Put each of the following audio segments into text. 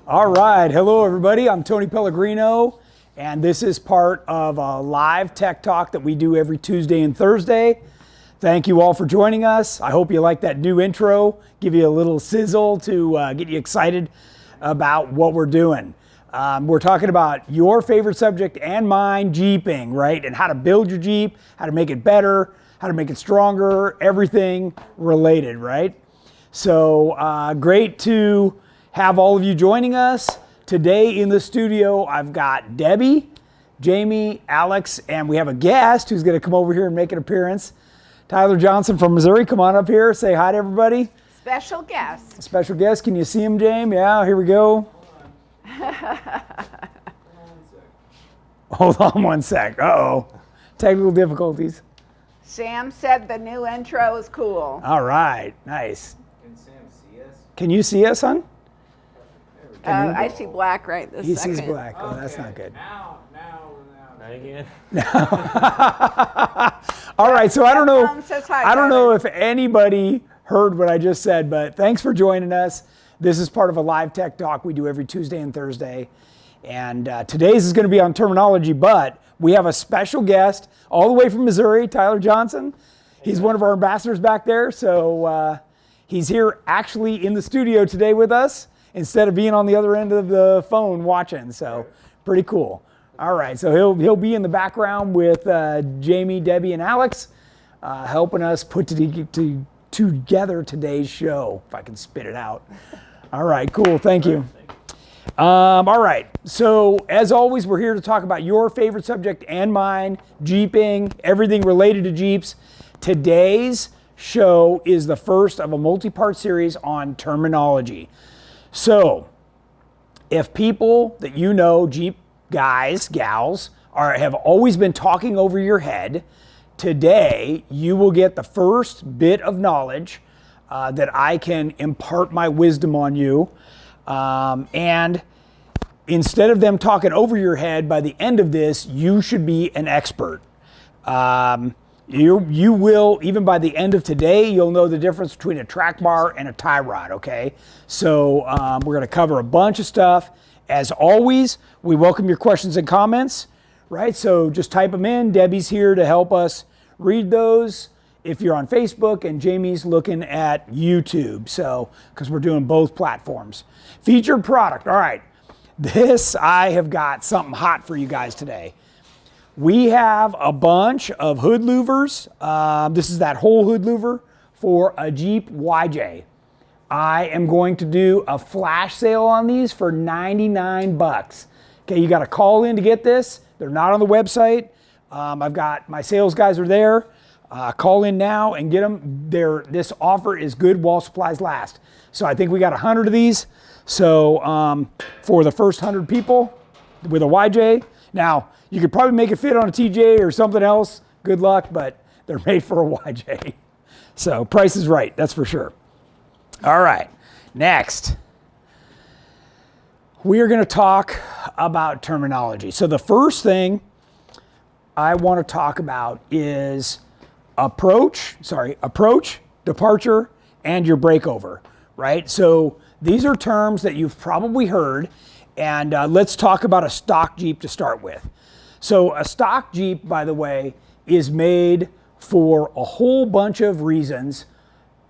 All right, hello everybody. I'm Tony Pellegrino, and this is part of a live tech talk that we do every Tuesday and Thursday. Thank you all for joining us. I hope you like that new intro, give you a little sizzle to get you excited about what we're doing. We're talking about your favorite subject and mine, Jeeping, right? And how to build your Jeep, how to make it better, how to make it stronger, everything related, right? So great to have all of you joining us. Today in the studio, I've got Debbie, Jamie, Alex, and we have a guest who's gonna come over here and make an appearance. Tyler Johnson from Missouri, come on up here, say hi to everybody. Special guest. Special guest, can you see him, Jamie? Yeah, here we go. Hold on one sec, uh-oh. Technical difficulties. Sam said the new intro is cool. All right, nice. Can Sam see us? Can you see us, hon? I see black right this second. He sees black, oh, that's not good. Now again. All right, so I don't know. Says hi, I don't Tyler. know if anybody heard what I just said, but thanks for joining us. This is part of a live tech talk we do every Tuesday and Thursday. And today's is going to be on terminology, but we have a special guest all the way from Missouri, Tyler Johnson. He's one of our ambassadors back there, so he's here actually in the studio today with us instead of being on the other end of the phone watching. So pretty cool. All right, so he'll be in the background with Jamie, Debbie, and Alex, helping us put together today's show, if I can spit it out. All right, cool, thank you. All right, so as always, we're here to talk about your favorite subject and mine, Jeeping, everything related to Jeeps. Today's show is the first of a multi-part series on terminology. So, if people that you know, Jeep guys, gals, have always been talking over your head, today you will get the first bit of knowledge that I can impart my wisdom on you. And instead of them talking over your head, by the end of this, you should be an expert. You will, even by the end of today, you'll know the difference between a track bar and a tie rod, okay? So we're gonna cover a bunch of stuff. As always, we welcome your questions and comments, right? So just type them in. Debbie's here to help us read those if you're on Facebook, and Jamie's looking at YouTube, so, because we're doing both platforms. Featured product, all right. I have got something hot for you guys today. We have a bunch of hood louvers. This is that whole hood louver for a Jeep YJ. I am going to do a flash sale on these for 99 bucks. Okay, you got to call in to get this. They're not on the website. I've got my sales guys are there. Call in now and get them. This offer is good while supplies last. So I think we got 100 of these. So for the first 100 people with a YJ. Now, you could probably make it fit on a TJ or something else. Good luck, but they're made for a YJ. So price is right, that's for sure. All right, next. We are going to talk about terminology. So the first thing I want to talk about is approach, departure, and your breakover, right? So these are terms that you've probably heard, and let's talk about a stock Jeep to start with. So a stock Jeep, by the way, is made for a whole bunch of reasons,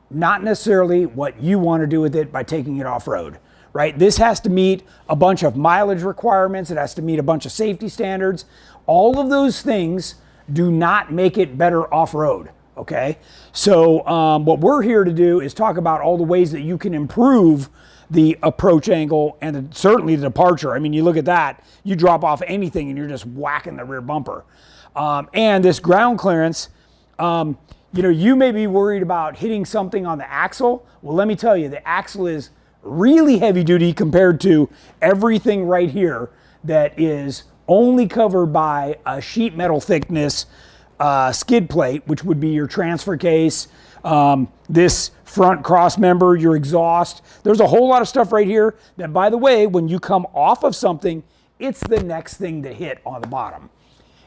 not necessarily what you want to do with it by taking it off-road, right? This has to meet a bunch of mileage requirements. It has to meet a bunch of safety standards. All of those things do not make it better off-road, okay? So what we're here to do is talk about all the ways that you can improve the approach angle and certainly the departure. I mean, you look at that, you drop off anything and you're just whacking the rear bumper. And this ground clearance, you know, you may be worried about hitting something on the axle. Well, let me tell you, the axle is really heavy duty compared to everything right here that is only covered by a sheet metal thickness skid plate, which would be your transfer case, this front cross member, your exhaust. There's a whole lot of stuff right here that, by the way, when you come off of something, it's the next thing to hit on the bottom.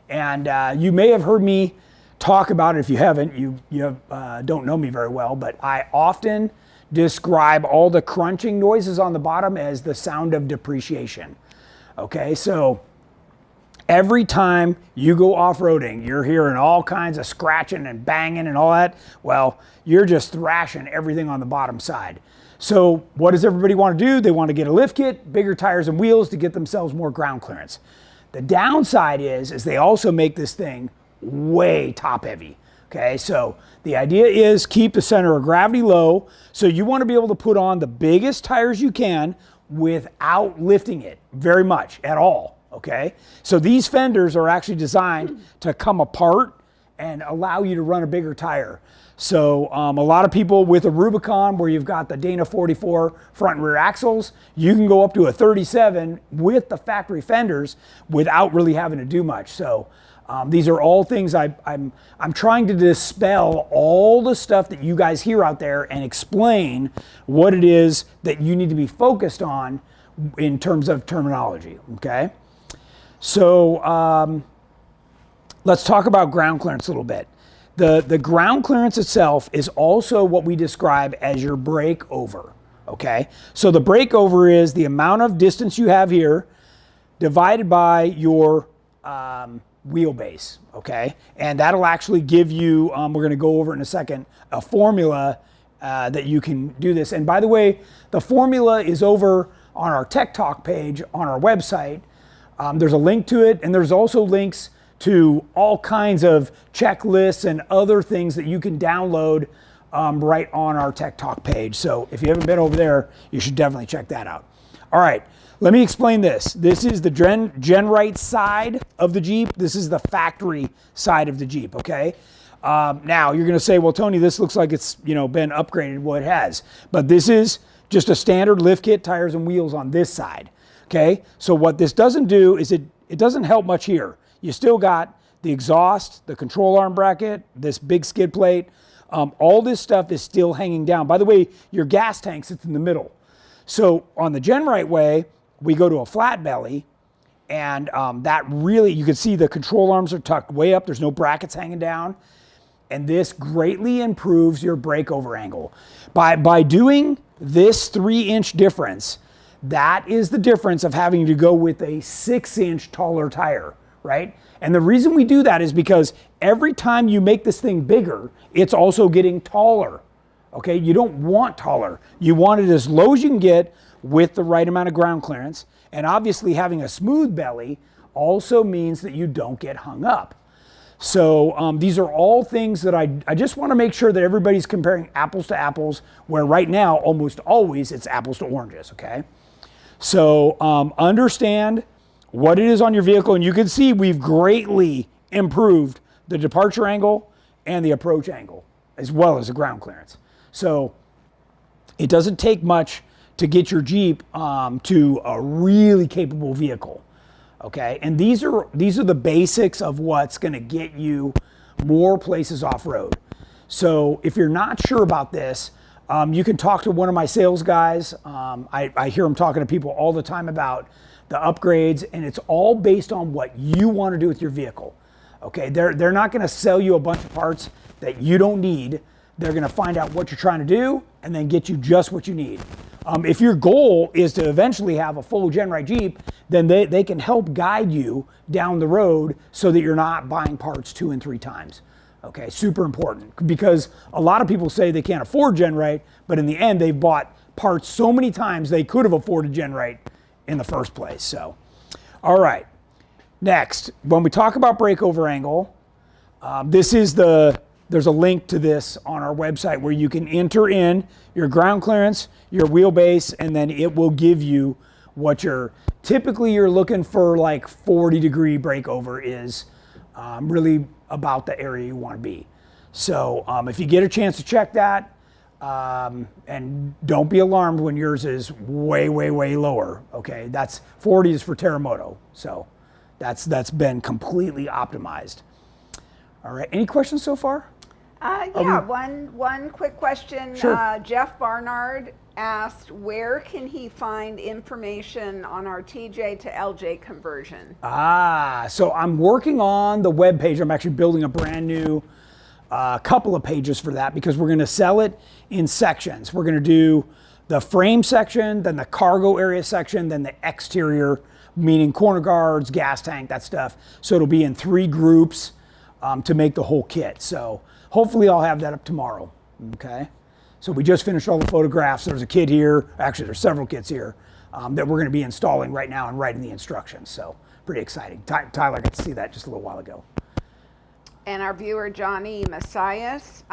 And you may have heard me talk about it. If you haven't, you don't know me very well, but I often describe all the crunching noises on the bottom as the sound of depreciation. Okay, so every time you go off-roading, you're hearing all kinds of scratching and banging and all that. Well, you're just thrashing everything on the bottom side. So what does everybody want to do? They want to get a lift kit, bigger tires and wheels to get themselves more ground clearance. The downside is they also make this thing way top heavy. Okay, so the idea is keep the center of gravity low. So you want to be able to put on the biggest tires you can without lifting it very much at all. Okay, so these fenders are actually designed to come apart and allow you to run a bigger tire. So a lot of people with a Rubicon where you've got the Dana 44 front and rear axles, you can go up to a 37 with the factory fenders without really having to do much. So these are all things I'm trying to dispel all the stuff that you guys hear out there and explain what it is that you need to be focused on in terms of terminology, okay? So let's talk about ground clearance a little bit. The ground clearance itself is also what we describe as your breakover, okay? So the breakover is the amount of distance you have here divided by your wheelbase, okay? And that'll actually give you, we're gonna go over it in a second, a formula that you can do this. And by the way, the formula is over on our Tech Talk page on our website. There's a link to it, and there's also links to all kinds of checklists and other things that you can download right on our Tech Talk page. So if you haven't been over there, you should definitely check that out. All right, let me explain this. This is the GenRight side of the Jeep. This is the factory side of the Jeep, okay? Now you're gonna say, well, Tony, this looks like it's been upgraded. Well, it has, but this is just a standard lift kit, tires and wheels on this side, okay? So what this doesn't do is it doesn't help much here. You still got the exhaust, the control arm bracket, this big skid plate. All this stuff is still hanging down. By the way, your gas tank sits in the middle. So on the GenRight way, we go to a flat belly, and that really, you can see the control arms are tucked way up. There's no brackets hanging down. And this greatly improves your breakover angle. By doing this 3-inch difference, that is the difference of having to go with a 6-inch taller tire, right? And the reason we do that is because every time you make this thing bigger, it's also getting taller, okay? You don't want taller. You want it as low as you can get with the right amount of ground clearance. And obviously having a smooth belly also means that you don't get hung up. So these are all things that I just want to make sure that everybody's comparing apples to apples, where right now, almost always, it's apples to oranges, okay? So understand what it is on your vehicle, and you can see we've greatly improved the departure angle and the approach angle, as well as the ground clearance. So it doesn't take much to get your Jeep to a really capable vehicle, okay? And these are the basics of what's gonna get you more places off-road. So if you're not sure about this, you can talk to one of my sales guys. I hear them talking to people all the time about the upgrades, and it's all based on what you want to do with your vehicle. Okay, they're not going to sell you a bunch of parts that you don't need. They're going to find out what you're trying to do and then get you just what you need. If your goal is to eventually have a full GenRight Jeep, then they can help guide you down the road so that you're not buying parts 2 and 3 times. Okay, super important, because a lot of people say they can't afford GenRight, but in the end they've bought parts so many times they could have afforded GenRight in the first place. So, all right, next, when we talk about breakover angle, there's a link to this on our website where you can enter in your ground clearance, your wheelbase, and then it will give you what typically you're looking for, like 40-degree breakover is really about the area you want to be. So if you get a chance to check that, and don't be alarmed when yours is way, way, way lower, okay? 40 is for Terremoto, so that's been completely optimized. All right, any questions so far? Yeah, one quick question. Sure. Jeff Barnard asked, where can he find information on our TJ to LJ conversion? So I'm working on the web page. I'm actually building a brand new a couple of pages for that because we're going to sell it in sections. We're going to do the frame section, then the cargo area section, then the exterior, meaning corner guards, gas tank, that stuff. So it'll be in 3 groups to make the whole kit. So hopefully I'll have that up tomorrow, okay? So we just finished all the photographs. There's a kit here, actually there's several kits here that we're gonna be installing right now and writing the instructions. So pretty exciting. Tyler got to see that just a little while ago. And our viewer, Johnny Messias,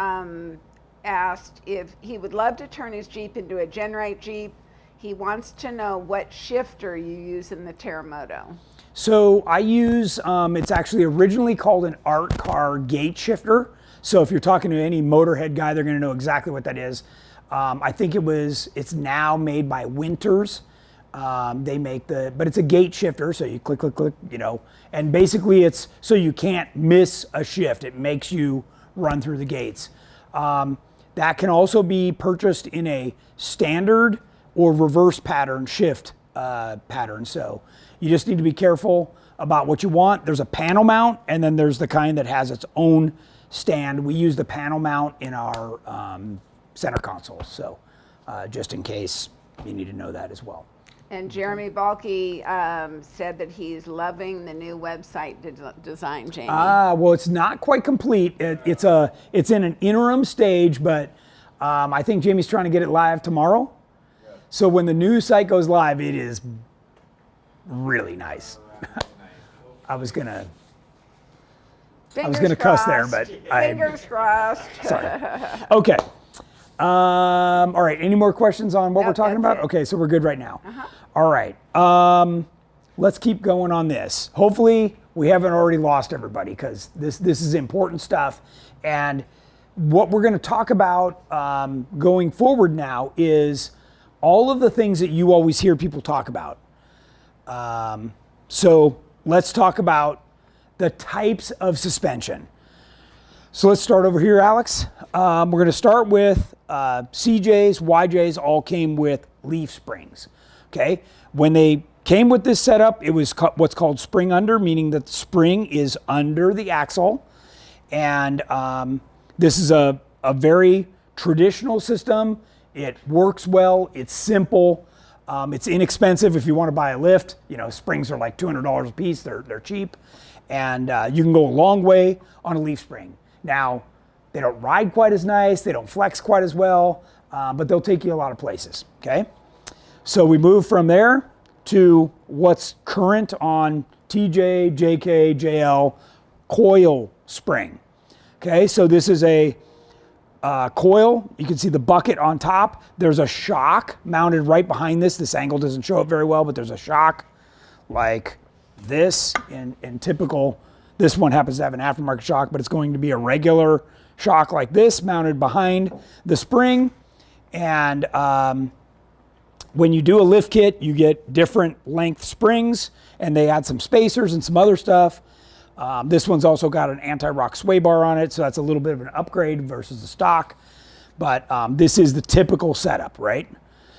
asked if he would love to turn his Jeep into a GenRight Jeep. He wants to know what shifter you use in the Terremoto. So I use, it's actually originally called an Art Car gate shifter. So if you're talking to any motorhead guy, they're gonna know exactly what that is. I think it's now made by Winters. They make but it's a gate shifter, so you click, click, click, and basically it's so you can't miss a shift. It makes you run through the gates. That can also be purchased in a standard or reverse pattern shift pattern. So you just need to be careful about what you want. There's a panel mount, and then there's the kind that has its own stand. We use the panel mount in our center console. So just in case you need to know that as well. And Jeremy Balke said that he's loving the new website design, Jamie. Well, it's not quite complete. It's in an interim stage, but I think Jamie's trying to get it live tomorrow. Yeah. So when the new site goes live, it is really nice. I was gonna cuss there, but fingers crossed. Sorry. Okay. All right. Any more questions on what we're talking about? It. Okay, so we're good right now. All right. Let's keep going on this. Hopefully, we haven't already lost everybody because this is important stuff. And what we're going to talk about going forward now is all of the things that you always hear people talk about. So let's talk about the types of suspension. So let's start over here, Alex. We're going to start with CJs, YJs all came with leaf springs. Okay, when they came with this setup, it was what's called spring under, meaning that the spring is under the axle. And this is a very traditional system. It works well, it's simple, it's inexpensive if you want to buy a lift. Springs are like $200 a piece, they're cheap. And you can go a long way on a leaf spring. Now, they don't ride quite as nice, they don't flex quite as well, but they'll take you a lot of places, okay? So we move from there to what's current on TJ, JK, JL, coil spring. Okay, so this is a coil. You can see the bucket on top. There's a shock mounted right behind this. This angle doesn't show it very well, but there's a shock like this in typical. This one happens to have an aftermarket shock, but it's going to be a regular shock like this mounted behind the spring. And when you do a lift kit, you get different length springs, and they add some spacers and some other stuff. This one's also got an anti-rock sway bar on it, so that's a little bit of an upgrade versus the stock. But this is the typical setup, right?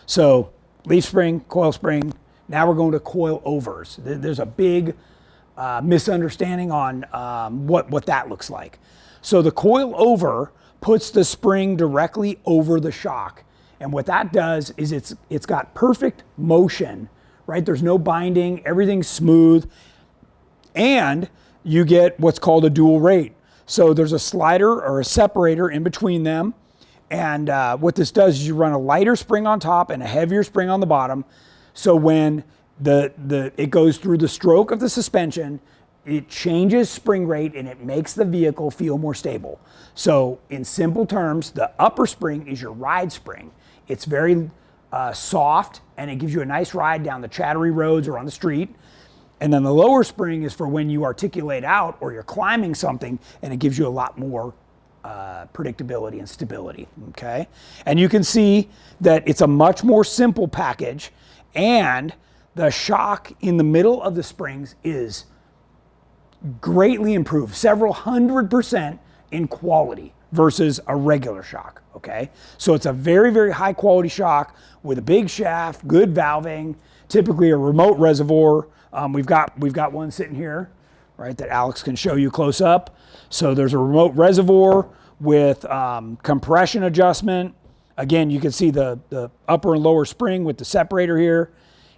So leaf spring, coil spring. Now we're going to coil overs. There's a big misunderstanding on what that looks like. So the coil over puts the spring directly over the shock. And what that does is it's got perfect motion, right? There's no binding, everything's smooth. And you get what's called a dual rate. So there's a slider or a separator in between them. And what this does is you run a lighter spring on top and a heavier spring on the bottom. So when it goes through the stroke of the suspension, it changes spring rate and it makes the vehicle feel more stable. So in simple terms, the upper spring is your ride spring. It's very soft and it gives you a nice ride down the chattery roads or on the street. And then the lower spring is for when you articulate out or you're climbing something, and it gives you a lot more predictability and stability, okay? And you can see that it's a much more simple package, and the shock in the middle of the springs is greatly improved, several 100% in quality versus a regular shock, okay? So it's a very, very high quality shock with a big shaft, good valving, typically a remote reservoir. We've got one sitting here, right, that Alex can show you close up. So there's a remote reservoir with compression adjustment. Again, you can see the upper and lower spring with the separator here.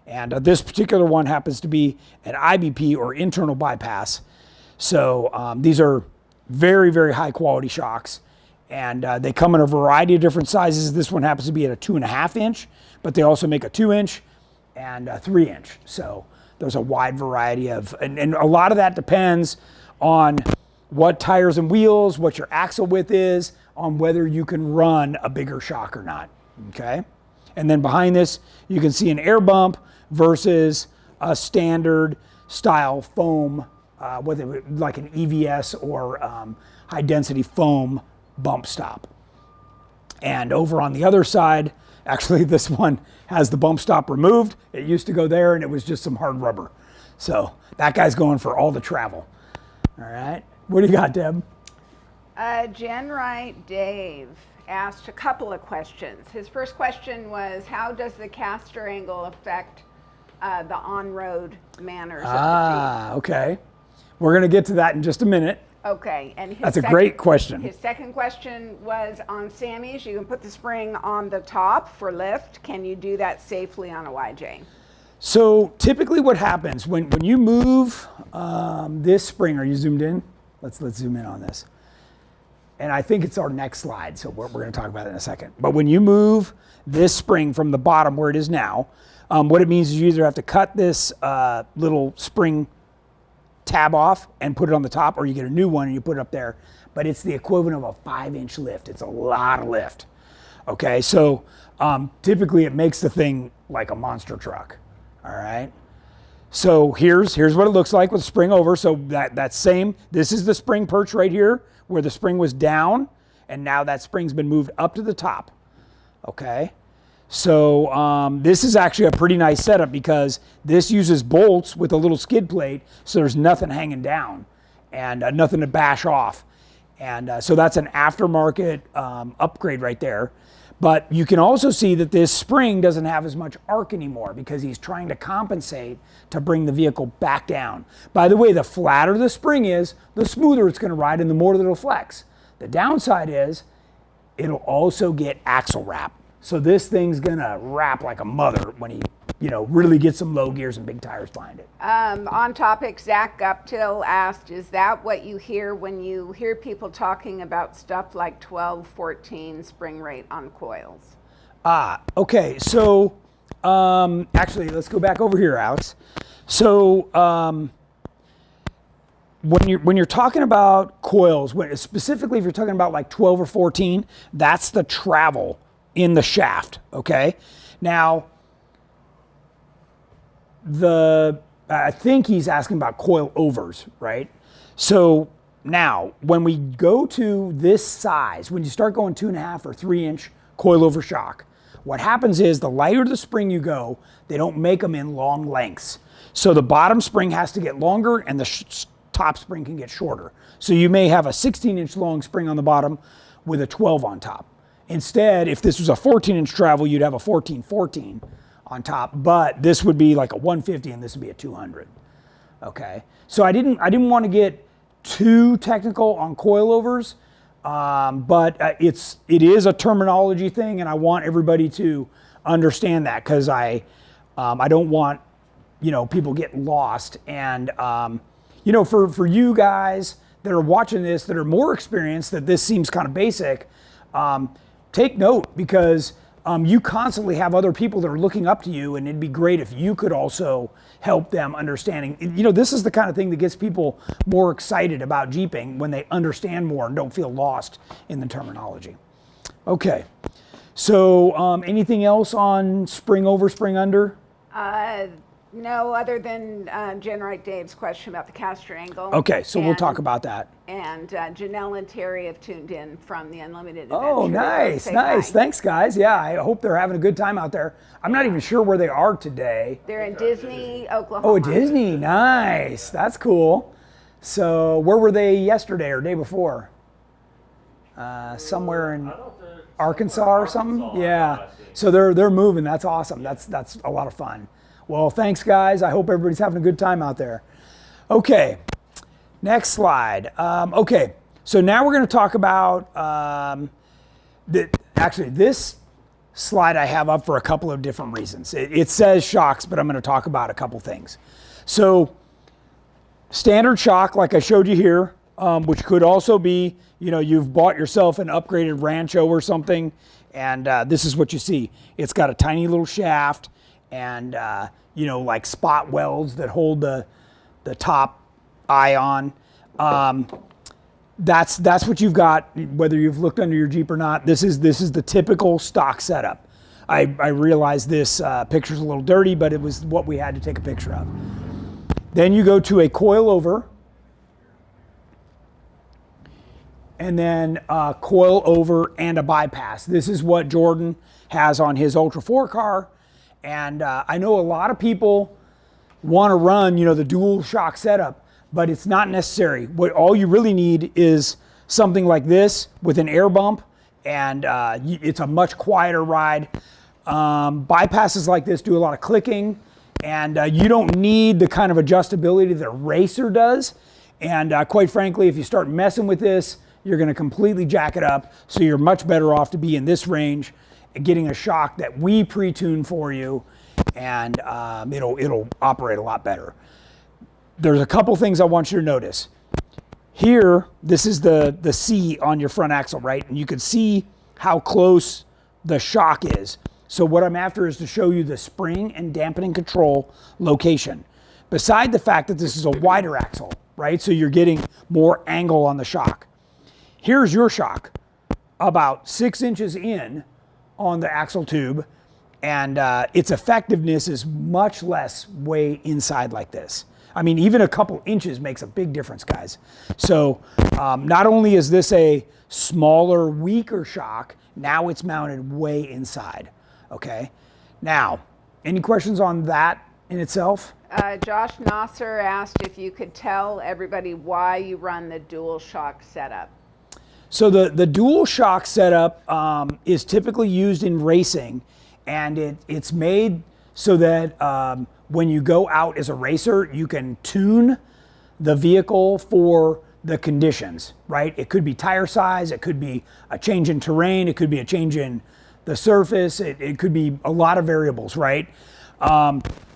And this particular one happens to be an IBP or internal bypass. So these are very, very high quality shocks. And they come in a variety of different sizes. This one happens to be at a 2.5 inch, but they also make a 2 inch and a 3 inch. So there's a wide variety of, and a lot of that depends on what tires and wheels, what your axle width is, on whether you can run a bigger shock or not, okay? And then behind this, you can see an air bump versus a standard style foam, like an EVS or high density foam bump stop. And over on the other side, actually this one has the bump stop removed. It used to go there and it was just some hard rubber. So that guy's going for all the travel. All right, what do you got, Deb? GenRight Dave asked a couple of questions. His first question was, how does the caster angle affect the on-road manners of the Jeep? Okay. We're going to get to that in just a minute. Okay. And that's a great question. His second question was on Sammy's. You can put the spring on the top for lift. Can you do that safely on a YJ? So typically what happens when you move this spring, are you zoomed in? Let's zoom in on this. And I think it's our next slide, so we're going to talk about it in a second. But when you move this spring from the bottom where it is now, what it means is you either have to cut this little spring tab off and put it on the top, or you get a new one and you put it up there. But it's the equivalent of a 5-inch lift. It's a lot of lift. Okay, so typically it makes the thing like a monster truck. All right. So here's what it looks like with the spring over. So that same, this is the spring perch right here where the spring was down, and now that spring's been moved up to the top. Okay. So this is actually a pretty nice setup because this uses bolts with a little skid plate, so there's nothing hanging down and nothing to bash off. And so that's an aftermarket upgrade right there. But you can also see that this spring doesn't have as much arc anymore because he's trying to compensate to bring the vehicle back down. By the way, the flatter the spring is, the smoother it's going to ride and the more that it'll flex. The downside is it'll also get axle wrap. So this thing's going to wrap like a mother when he, really gets some low gears and big tires behind it. On topic, Zach Guptill asked, is that what you hear when you hear people talking about stuff like 12, 14 spring rate on coils? Okay. So actually, let's go back over here, Alex. So when you're talking about coils, specifically if you're talking about like 12 or 14, that's the travel in the shaft. Okay. Now, I think he's asking about coil overs, right? So now, when we go to this size, when you start going 2.5 or 3 inch coil over shock, what happens is the lighter the spring you go, they don't make them in long lengths. So the bottom spring has to get longer and the top spring can get shorter. So you may have a 16-inch long spring on the bottom with a 12 on top. Instead, if this was a 14-inch travel, you'd have a 14-14 on top, but this would be like a 150 and this would be a 200. Okay, so I didn't want to get too technical on coilovers, but it is a terminology thing, and I want everybody to understand that because I don't want people getting lost. And for you guys that are watching this that are more experienced, that this seems kind of basic, take note because you constantly have other people that are looking up to you, and it'd be great if you could also help them understanding. This is the kind of thing that gets people more excited about Jeeping when they understand more and don't feel lost in the terminology. Okay, so anything else on spring over, spring under? No, other than GenRight Dave's question about the caster angle. Okay, so we'll talk about that. And Janelle and Terry have tuned in from the Unlimited Adventure. Oh, nice. Thanks, guys. Yeah, I hope they're having a good time out there. I'm not even sure where they are today. They're in Disney, Oklahoma. Oh, Disney. Nice. That's cool. So where were they yesterday or day before? Somewhere in Arkansas or something? Yeah. So they're moving. That's awesome. That's a lot of fun. Well, thanks, guys. I hope everybody's having a good time out there. Okay, next slide. Okay, So now we're going to talk about, actually this slide I have up for a couple of different reasons. It says shocks, but I'm going to talk about a couple things. So standard shock, like I showed you here, which could also be, you've bought yourself an upgraded Rancho or something, and this is what you see. It's got a tiny little shaft and, like spot welds that hold the top eye on. That's what you've got, whether you've looked under your Jeep or not. This is the typical stock setup. I realize this picture's a little dirty, but it was what we had to take a picture of. Then you go to a coil over, and then a coil over and a bypass. This is what Jordan has on his Ultra 4 car, and I know a lot of people want to run, the dual shock setup, but it's not necessary. All you really need is something like this with an air bump, and it's a much quieter ride. Bypasses like this do a lot of clicking, and you don't need the kind of adjustability that a racer does. And quite frankly, if you start messing with this, you're going to completely jack it up. So you're much better off to be in this range, getting a shock that we pre-tune for you, and it'll operate a lot better. There's a couple things I want you to notice. Here, this is the C on your front axle, right? And you can see how close the shock is. So what I'm after is to show you the spring and dampening control location. Beside the fact that this is a wider axle, right? So you're getting more angle on the shock. Here's your shock, about 6 inches in on the axle tube, and its effectiveness is much less way inside like this. I mean, even a couple inches makes a big difference, guys. So not only is this a smaller, weaker shock, now it's mounted way inside, okay? Now, any questions on that in itself? Josh Nasser asked if you could tell everybody why you run the dual shock setup. So the dual shock setup is typically used in racing, and it's made so that when you go out as a racer, you can tune the vehicle for the conditions, right? It could be tire size, it could be a change in terrain, it could be a change in the surface, it could be a lot of variables, right?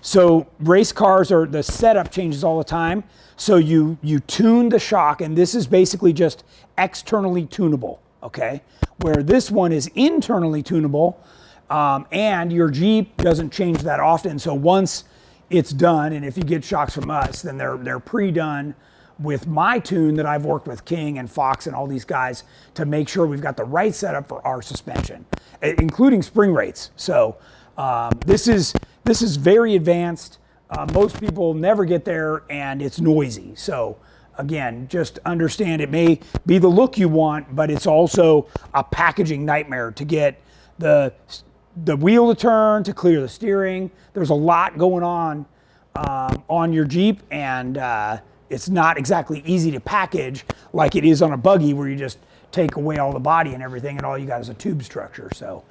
So race cars, the setup changes all the time. So you tune the shock, and this is basically just externally tunable, okay? Where this one is internally tunable, and your Jeep doesn't change that often. So once it's done, and if you get shocks from us, then they're pre-done with my tune that I've worked with King and Fox and all these guys to make sure we've got the right setup for our suspension, including spring rates. So this is very advanced. Most people never get there, and it's noisy. So again, just understand it may be the look you want, but it's also a packaging nightmare to get the wheel to turn, to clear the steering. There's a lot going on your Jeep, and it's not exactly easy to package like it is on a buggy where you just take away all the body and everything, and all you got is a tube structure. So,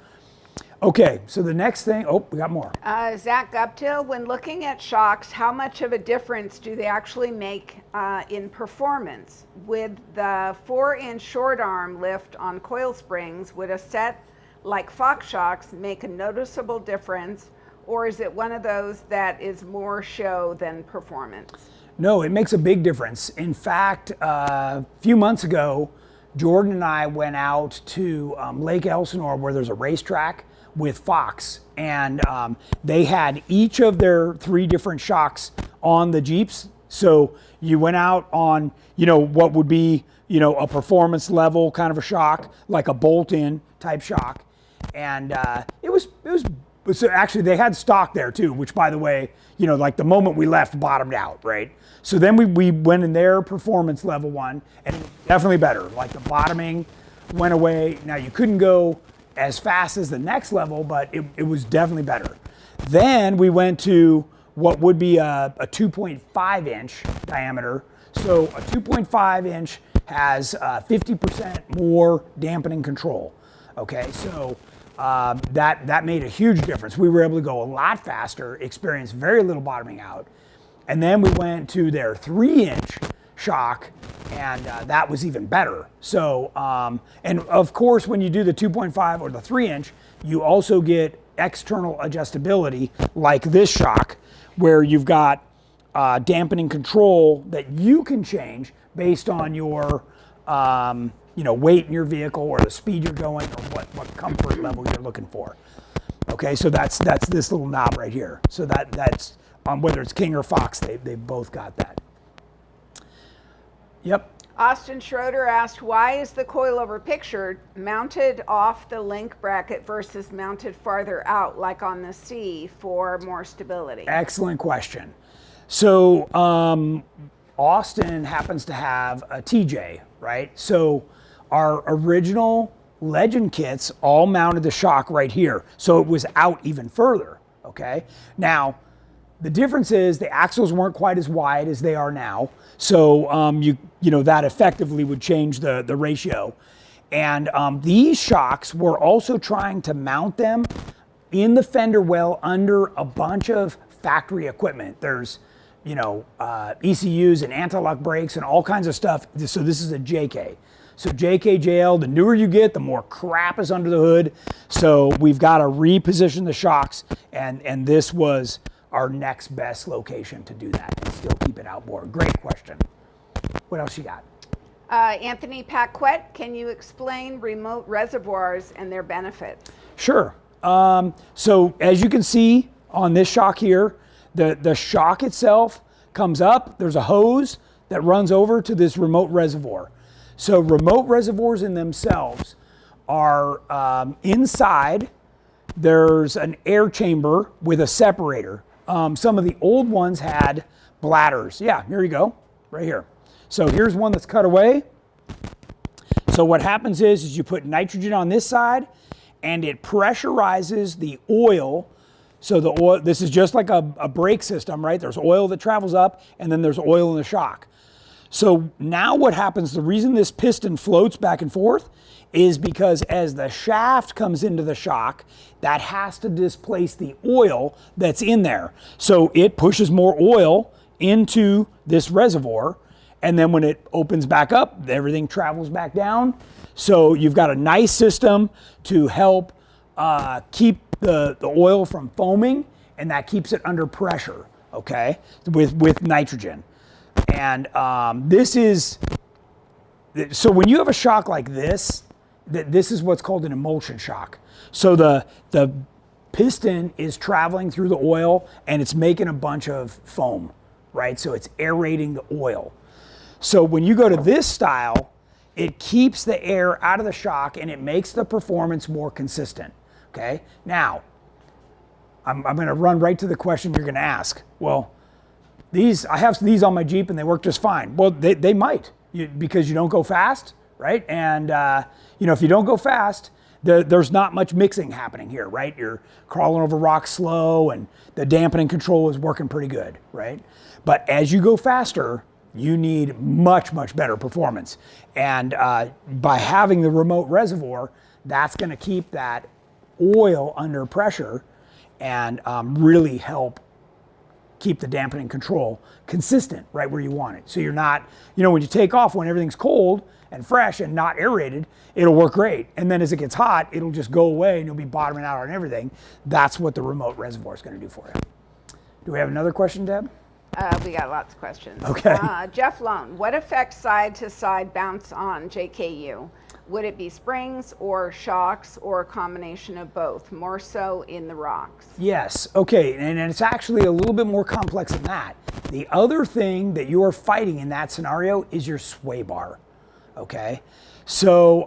okay, so the next thing, we got more. Zach Guptill, when looking at shocks, how much of a difference do they actually make in performance? With the 4-inch short arm lift on coil springs, would a set like Fox shocks make a noticeable difference, or is it one of those that is more show than performance? No, it makes a big difference. In fact, a few months ago, Jordan and I went out to Lake Elsinore, where there's a racetrack, with Fox, and they had each of their 3 different shocks on the Jeeps. So you went out on, what would be, a performance level kind of a shock, like a bolt-in type shock, and it was so actually they had stock there too, which, by the way, like the moment we left, bottomed out, right? So then we went in their performance level one, and it was definitely better. Like the bottoming went away. Now you couldn't go as fast as the next level, but it was definitely better. Then we went to what would be a 2.5 inch diameter. So a 2.5 inch has 50% more dampening control. Okay, so that made a huge difference. We were able to go a lot faster, experience very little bottoming out. And then we went to their 3-inch shock, And that was even better. So, and of course, when you do the 2.5 or the 3-inch, you also get external adjustability like this shock, where you've got dampening control that you can change based on your weight in your vehicle or the speed you're going or what comfort level you're looking for. Okay, so that's this little knob right here. So that's whether it's King or Fox, they've both got that. Yep. Austin Schroeder asked, why is the coilover picture mounted off the link bracket versus mounted farther out, like on the C, for more stability? Excellent question. So Austin happens to have a TJ, right? So our original Legend kits all mounted the shock right here. So it was out even further, okay? Now, the difference is the axles weren't quite as wide as they are now. So that effectively would change the ratio. And these shocks were also trying to mount them in the fender well under a bunch of factory equipment. There's ECUs and anti-lock brakes and all kinds of stuff. So this is a JK. So JK, JL, the newer you get, the more crap is under the hood. So we've got to reposition the shocks, and this was our next best location to do that and still keep it outboard. Great question. What else you got? Anthony Paquette, can you explain remote reservoirs and their benefits? Sure. So as you can see on this shock here, the shock itself comes up. There's a hose that runs over to this remote reservoir. So remote reservoirs in themselves are inside. There's an air chamber with a separator. Some of the old ones had bladders. Yeah, here you go, right here. So here's one that's cut away. So what happens is you put nitrogen on this side and it pressurizes the oil. So the oil, this is just like a brake system, right? There's oil that travels up and then there's oil in the shock. So now what happens, the reason this piston floats back and forth is because as the shaft comes into the shock, that has to displace the oil that's in there. So it pushes more oil into this reservoir, and then when it opens back up, everything travels back down. So you've got a nice system to help keep the oil from foaming, and that keeps it under pressure, okay, with nitrogen. And so when you have a shock like this, this is what's called an emulsion shock. So the piston is traveling through the oil and it's making a bunch of foam, right? So it's aerating the oil. So when you go to this style, it keeps the air out of the shock and it makes the performance more consistent, okay? Now, I'm gonna run right to the question you're gonna ask. Well, I have these on my Jeep and they work just fine. Well, they might, because you don't go fast, right? And if you don't go fast, there's not much mixing happening here, right? You're crawling over rocks slow and the dampening control is working pretty good, right? But as you go faster, you need much, much better performance. And by having the remote reservoir, that's gonna keep that oil under pressure and really help keep the dampening control consistent right where you want it. So you're not, when you take off, when everything's cold and fresh and not aerated, it'll work great. And then as it gets hot, it'll just go away and you'll be bottoming out on everything. That's what the remote reservoir is going to do for you. Do we have another question, Deb? We got lots of questions. Okay. Jeff Lone, what affects side-to-side bounce on JKU? Would it be springs or shocks or a combination of both, more so in the rocks? Yes, okay, and it's actually a little bit more complex than that. The other thing that you are fighting in that scenario is your sway bar, okay? So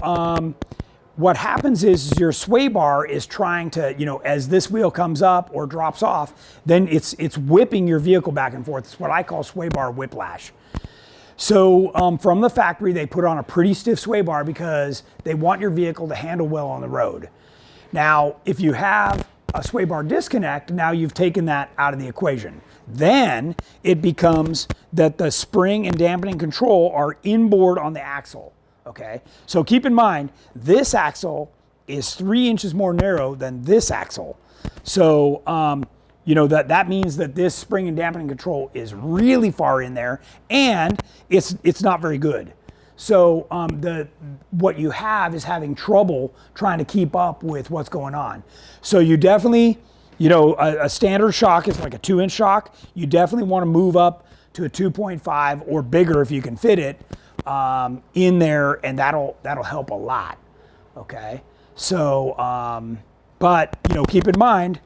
what happens is your sway bar is trying to, as this wheel comes up or drops off, then it's whipping your vehicle back and forth. It's what I call sway bar whiplash. So from the factory, they put on a pretty stiff sway bar because they want your vehicle to handle well on the road. Now, if you have a sway bar disconnect, now you've taken that out of the equation. Then it becomes that the spring and dampening control are inboard on the axle, okay? So keep in mind, this axle is 3 inches more narrow than this axle. So, that means that this spring and dampening control is really far in there, and it's not very good. So what you have is having trouble trying to keep up with what's going on. So you definitely, a standard shock is like a 2-inch shock. You definitely want to move up to a 2.5 or bigger if you can fit it in there, and that'll help a lot. Okay. So, but keep in mind,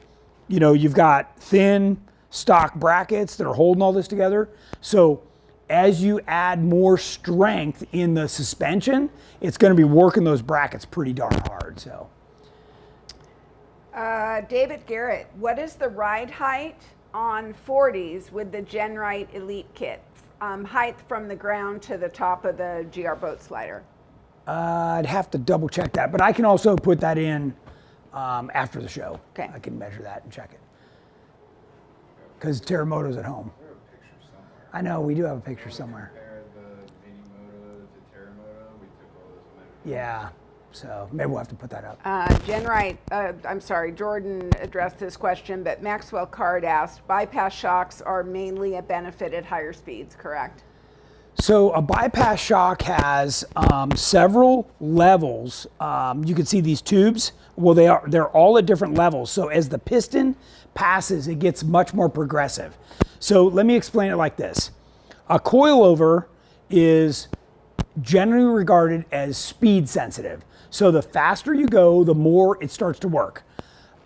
you've got thin stock brackets that are holding all this together. So as you add more strength in the suspension, it's going to be working those brackets pretty darn hard. So, David Garrett, what is the ride height on 40s with the GenRight Elite kit? Height from the ground to the top of the GR boat slider? I'd have to double check that, but I can also put that in after the show. Okay. I can measure that and check it. Because Terremoto's at home. There a picture somewhere. I know, we do have a picture somewhere. Compare the Mini Moto to Terremoto. We took all those measurements. Yeah, so maybe we'll have to put that up. GenRight, Jordan addressed this question, but Maxwell Card asked, bypass shocks are mainly a benefit at higher speeds, correct? So a bypass shock has several levels. You can see these tubes. Well, they're all at different levels. So as the piston passes, it gets much more progressive. So let me explain it like this. A coilover is generally regarded as speed sensitive. So the faster you go, the more it starts to work.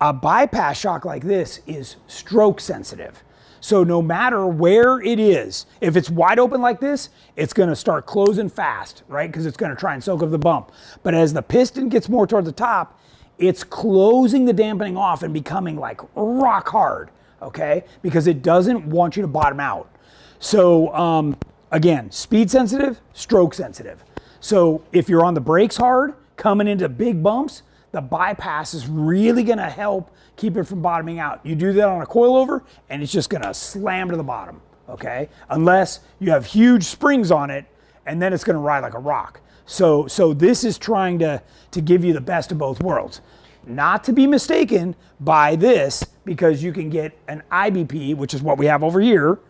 A bypass shock like this is stroke sensitive. So no matter where it is, if it's wide open like this, it's going to start closing fast, right? Because it's going to try and soak up the bump. But as the piston gets more toward the top, it's closing the dampening off and becoming like rock hard, okay? Because it doesn't want you to bottom out. So again, speed sensitive, stroke sensitive. So if you're on the brakes hard, coming into big bumps, the bypass is really going to help keep it from bottoming out. You do that on a coilover and it's just going to slam to the bottom, okay? Unless you have huge springs on it, and then it's going to ride like a rock. So this is trying to give you the best of both worlds. Not to be mistaken by this, because you can get an IBP, which is what we have over here.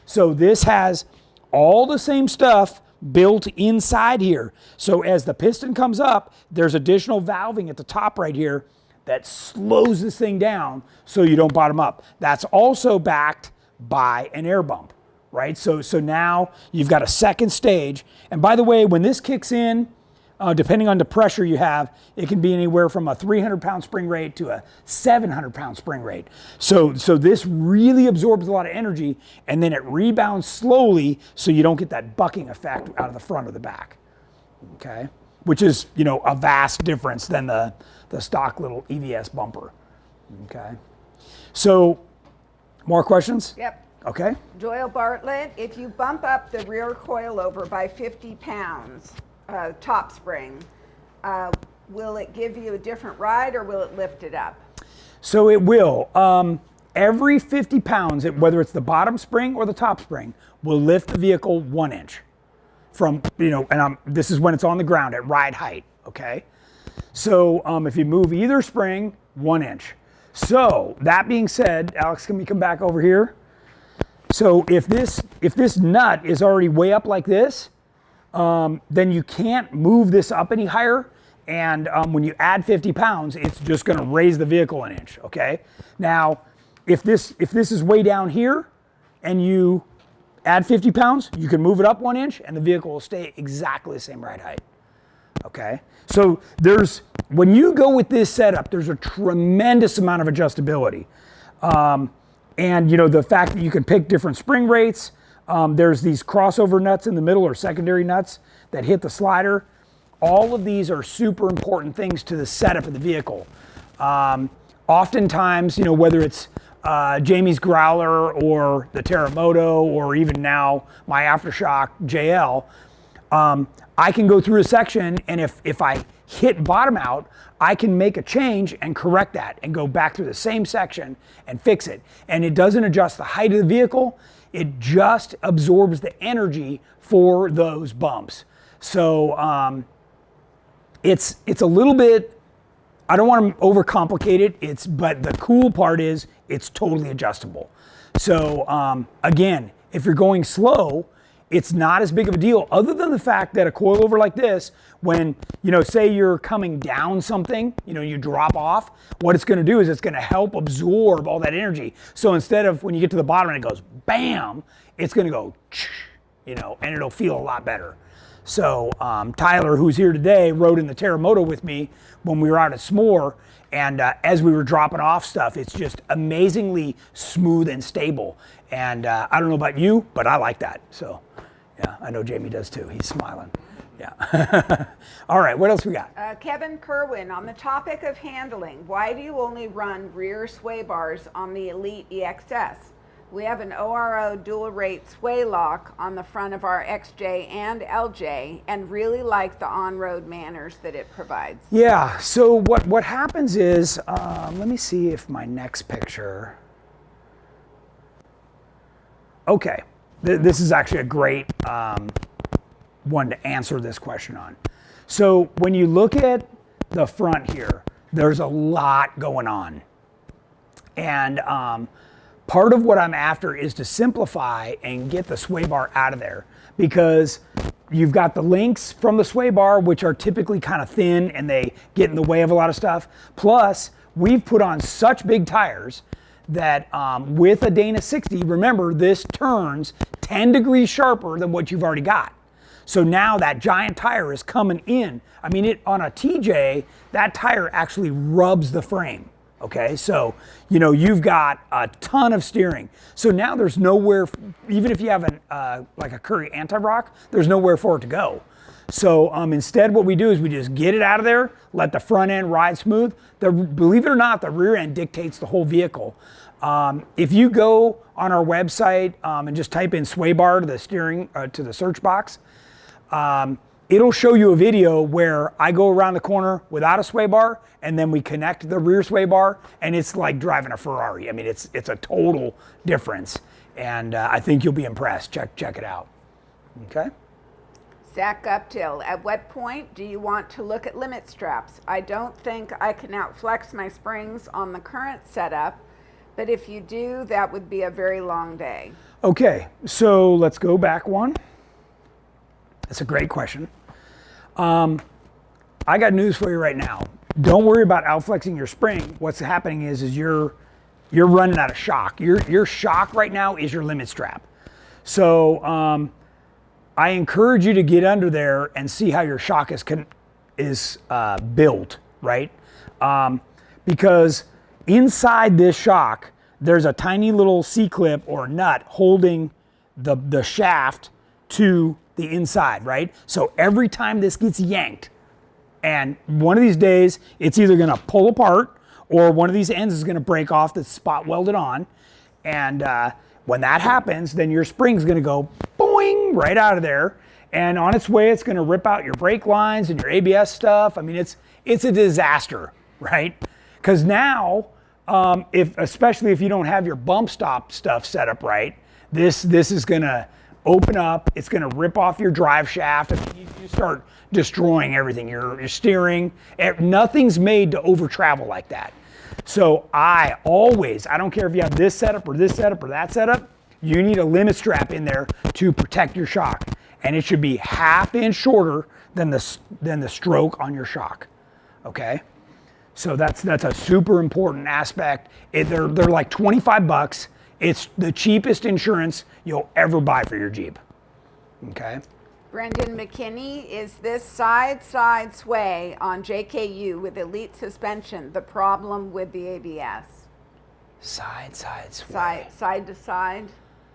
So this has all the same stuff built inside here. So as the piston comes up, there's additional valving at the top right here that slows this thing down so you don't bottom up. That's also backed by an air bump, right? So now you've got a second stage. And by the way, when this kicks in, depending on the pressure you have, it can be anywhere from a 300-pound spring rate to a 700-pound spring rate. So this really absorbs a lot of energy, and then it rebounds slowly so you don't get that bucking effect out of the front or the back, okay? Which is, a vast difference than the stock little EVS bumper, okay? So, more questions? Yep. Okay. Doyle Bartlett, if you bump up the rear coilover by 50 pounds, top spring, will it give you a different ride or will it lift it up? So it will. Every 50 pounds, whether it's the bottom spring or the top spring, will lift the vehicle 1 inch from, this is when it's on the ground at ride height, okay? So if you move either spring, 1 inch. So that being said, Alex, can we come back over here? So if this nut is already way up like this, then you can't move this up any higher. And when you add 50 pounds, it's just going to raise the vehicle 1 inch, okay? Now, if this is way down here and you add 50 pounds, you can move it up 1 inch and the vehicle will stay exactly the same ride height, okay? So when you go with this setup, there's a tremendous amount of adjustability. And the fact that you can pick different spring rates, there's these crossover nuts in the middle, or secondary nuts that hit the slider. All of these are super important things to the setup of the vehicle. Oftentimes, whether it's Jamie's Growler or the Terremoto or even now my Aftershock JL, I can go through a section, and if I hit bottom out, I can make a change and correct that and go back through the same section and fix it. And it doesn't adjust the height of the vehicle. It just absorbs the energy for those bumps. So it's a little bit I don't want to overcomplicate it. But the cool part is it's totally adjustable. So again, if you're going slow, it's not as big of a deal, other than the fact that a coilover like this, when, say you're coming down something, you drop off, what it's gonna do is it's gonna help absorb all that energy. So instead of when you get to the bottom and it goes bam, it's gonna go, and it'll feel a lot better. So Tyler, who's here today, rode in the Terremoto with me when we were out at S'more, and as we were dropping off stuff, it's just amazingly smooth and stable. And I don't know about you, but I like that. So yeah, I know Jamie does too. He's smiling. Yeah. All right, what else we got? Kevin Kerwin, on the topic of handling, why do you only run rear sway bars on the Elite EXS? We have an ORO dual rate sway lock on the front of our XJ and LJ and really like the on-road manners that it provides. Yeah, so what happens is, let me see if my next picture, okay, this is actually a great one to answer this question on. So when you look at the front here, there's a lot going on. And part of what I'm after is to simplify and get the sway bar out of there, because you've got the links from the sway bar, which are typically kind of thin and they get in the way of a lot of stuff. Plus, we've put on such big tires that with a Dana 60, remember, this turns 10 degrees sharper than what you've already got. So now that giant tire is coming in. I mean, on a TJ, that tire actually rubs the frame. Okay, so you've got a ton of steering. So now there's nowhere, even if you have like a Curry anti-rock, there's nowhere for it to go. So instead what we do is we just get it out of there, let the front end ride smooth. Believe it or not, the rear end dictates the whole vehicle. If you go on our website and just type in sway bar to the steering, to the search box, it'll show you a video where I go around the corner without a sway bar, and then we connect the rear sway bar, and it's like driving a Ferrari. I mean, it's a total difference, and I think you'll be impressed. Check it out. Okay. Zach Uptill, at what point do you want to look at limit straps? I don't think I can outflex my springs on the current setup, but if you do, that would be a very long day. Okay, so let's go back one. That's a great question. I got news for you right now. Don't worry about outflexing your spring. What's happening is you're running out of shock. Your shock right now is your limit strap. So I encourage you to get under there and see how your shock is built, right? Because inside this shock, there's a tiny little C-clip or nut holding the shaft to the inside, right? So every time this gets yanked, and one of these days it's either gonna pull apart or one of these ends is gonna break off that's spot welded on. And when that happens, then your spring's gonna go boing right out of there. And on its way, it's gonna rip out your brake lines and your ABS stuff. I mean, it's a disaster, right? Because now, especially if you don't have your bump stop stuff set up right, this is gonna open up, it's gonna rip off your drive shaft. I mean, you start destroying everything, your steering. Nothing's made to over travel like that. So I don't care if you have this setup or this setup or that setup, you need a limit strap in there to protect your shock. And it should be ½ inch shorter than the stroke on your shock, okay? So that's a super important aspect. They're like 25 bucks. It's the cheapest insurance you'll ever buy for your Jeep, okay? Brendan McKinney, is this side sway on JKU with Elite suspension the problem with the ABS? Side sway. Side to side